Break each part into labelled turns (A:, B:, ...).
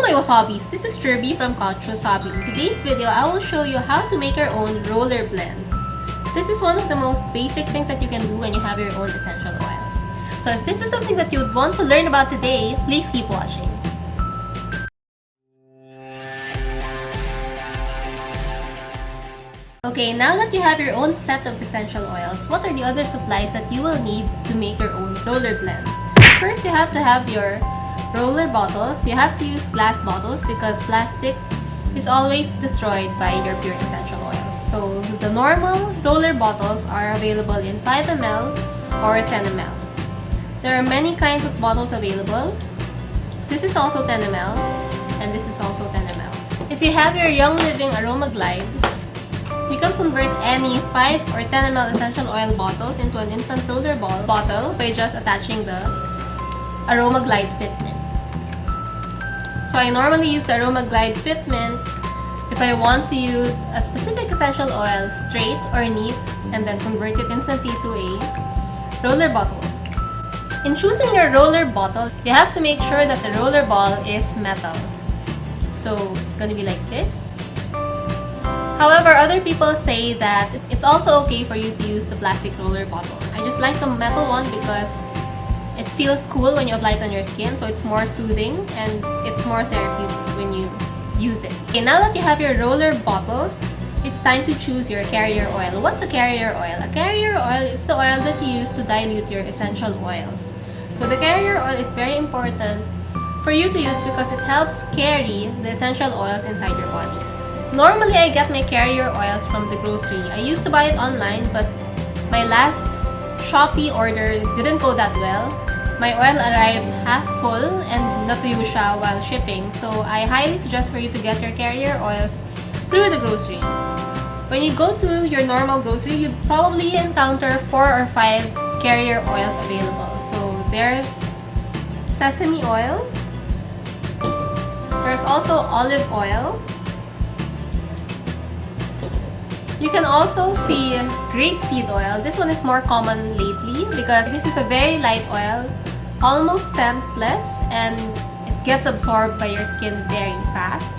A: my wasabis, this is Jirbie from Couchwasabi. In today's video, I will show you how to make your own roller blend. This is one of the most basic things that you can do when you have your own essential oils. So if this is something that you would want to learn about today, please keep watching. Okay, now that you have your own set of essential oils, what are the other supplies that you will need to make your own roller blend? First, you have to have your roller bottles. You have to use glass bottles because plastic is always destroyed by your pure essential oils. So the normal roller bottles are available in 5 ml or 10 ml. There are many kinds of bottles available. This is also 10 ml and this is also 10 ml. If you have your Young Living Aroma Glide, you can convert any 5 or 10 ml essential oil bottles into an instant roller bottle by just attaching the Aroma Glide fitment. So I normally use the Aroma Glide fitment if I want to use a specific essential oil straight or neat and then convert it instantly to a roller bottle. In choosing your roller bottle, you have to make sure that the roller ball is metal. So it's going to be like this. However, other people say that it's also okay for you to use the plastic roller bottle. I just like the metal one because it feels cool when you apply it on your skin, so it's more soothing and it's more therapeutic when you use it. Okay, now that you have your roller bottles, it's time to choose your carrier oil. What's a carrier oil? A carrier oil is the oil that you use to dilute your essential oils. So the carrier oil is very important for you to use because it helps carry the essential oils inside your body. Normally, I get my carrier oils from the grocery. I used to buy it online, but my last Shopee order didn't go that well. My oil arrived half full and natuyo siya while shipping. So I highly suggest for you to get your carrier oils through the grocery. When you go to your normal grocery, you'd probably encounter 4 or 5 carrier oils available. So there's sesame oil. There's also olive oil. You can also see grapeseed oil. This one is more common lately because this is a very light oil, almost scentless, and it gets absorbed by your skin very fast.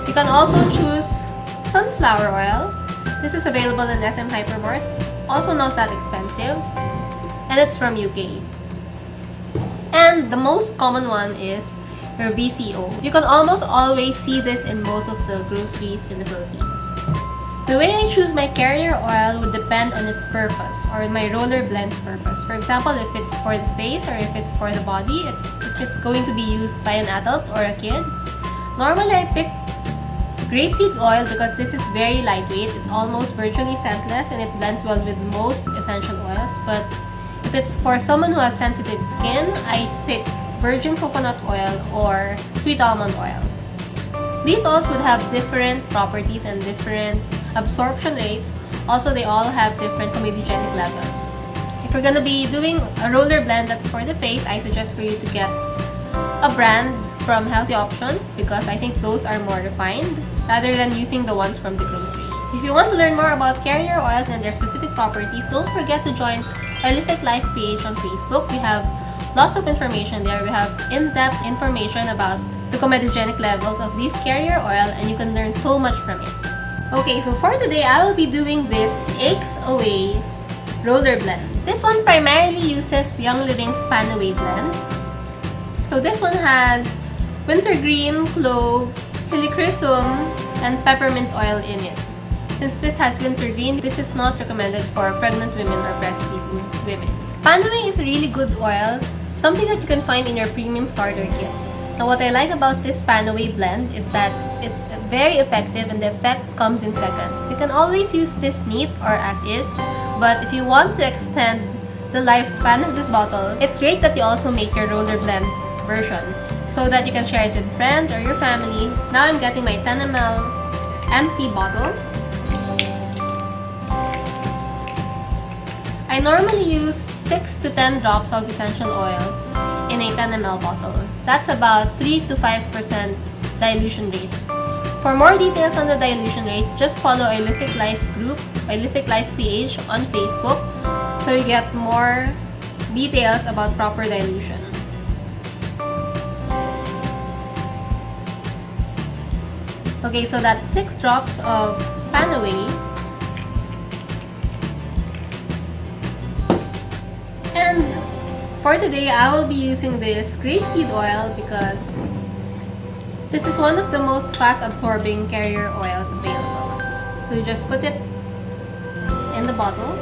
A: You can also choose sunflower oil. This is available in SM Hypermart, also not that expensive, and it's from UK. And the most common one is your VCO. You can almost always see this in most of the groceries in the Philippines. The way I choose my carrier oil would depend on its purpose or my roller blend's purpose. For example, if it's for the face or if it's for the body, if it's going to be used by an adult or a kid. Normally, I pick grapeseed oil because this is very lightweight. It's almost virtually scentless and it blends well with most essential oils. But if it's for someone who has sensitive skin, I pick virgin coconut oil or sweet almond oil. These oils would have different properties and different absorption rates. Also, they all have different comedogenic levels. If you're gonna be doing a roller blend that's for the face, I suggest for you to get a brand from Healthy Options because I think those are more refined rather than using the ones from the grocery. If you want to learn more about carrier oils and their specific properties, don't forget to join Oilific Life page on Facebook. We have lots of information there. We have in-depth information about the comedogenic levels of this carrier oil and you can learn so much from it. Okay, so for today, I will be doing this Aches Away roller blend. This one primarily uses Young Living's Pan Away blend. So this one has wintergreen, clove, helichrysum, and peppermint oil in it. Since this has wintergreen, this is not recommended for pregnant women or breastfeeding women. Pan Away is a really good oil, something that you can find in your premium starter kit. Now, what I like about this Pan Away blend is that it's very effective and the effect comes in seconds. You can always use this neat or as is, but if you want to extend the lifespan of this bottle, it's great that you also make your roller blend version so that you can share it with friends or your family. Now I'm getting my 10 ml empty bottle. I normally use 6 to 10 drops of essential oils in a 10 ml bottle. That's about 3 to 5% dilution rate. For more details on the dilution rate, just follow Oilific Life group, Oilific Life PH on Facebook so you get more details about proper dilution. Okay, so that's 6 drops of Panaway. And for today, I will be using this grapeseed oil because this is one of the most fast-absorbing carrier oils available. So you just put it in the bottle.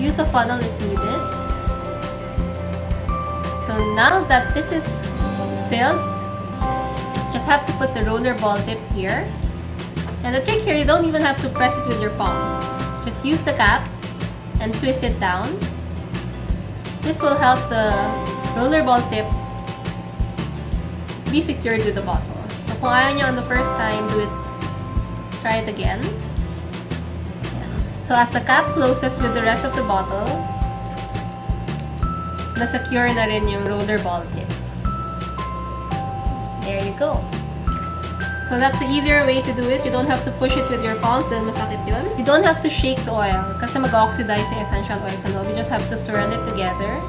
A: Use a funnel if needed. So now that this is filled, just have to put the roller ball tip here. And the trick here, you don't even have to press it with your palms. Just use the cap and twist it down. This will help the roller ball tip be secured with the bottle. So kung ayaw nyo on the first time, try it again. So as the cap closes with the rest of the bottle, na-secure na rin yung roller ball tip. There you go. So that's the easier way to do it. You don't have to push it with your palms, then masakit yun. You don't have to shake the oil kasi mag-oxidize yung essential oil sa loob. You just have to swirl it together.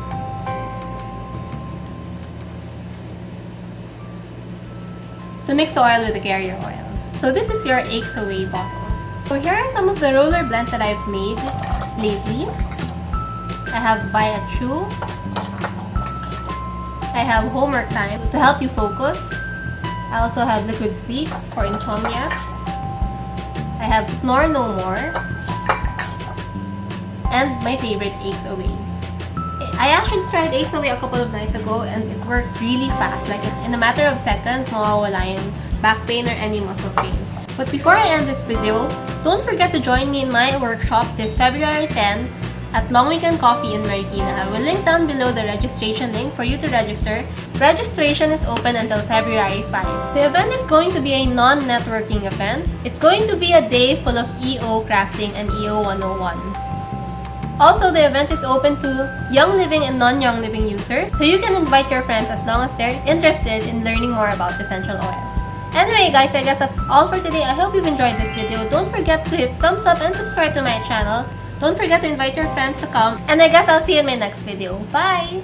A: To mix the oil with the carrier oil. So this is your Aches Away bottle. So here are some of the Rollerblends that I've made lately. I have Buy a Chew. I have Homework Time to help you focus. I also have Liquid Sleep for insomniacs. I have Snore No More. And my favorite, Aches Away. I actually tried Aches Away a couple of nights ago and it works really fast. Like in a matter of seconds, mawawala yung back pain or any muscle pain. But before I end this video, don't forget to join me in my workshop this February 10 at Long Weekend Coffee in Marikina. I will link down below the registration link for you to register. Registration is open until February 5. The event is going to be a non-networking event. It's going to be a day full of EO crafting and EO 101. Also, the event is open to Young Living and non-Young Living users, so you can invite your friends as long as they're interested in learning more about essential oils. Anyway guys, I guess that's all for today. I hope you've enjoyed this video. Don't forget to hit thumbs up and subscribe to my channel. Don't forget to invite your friends to come. And I guess I'll see you in my next video. Bye!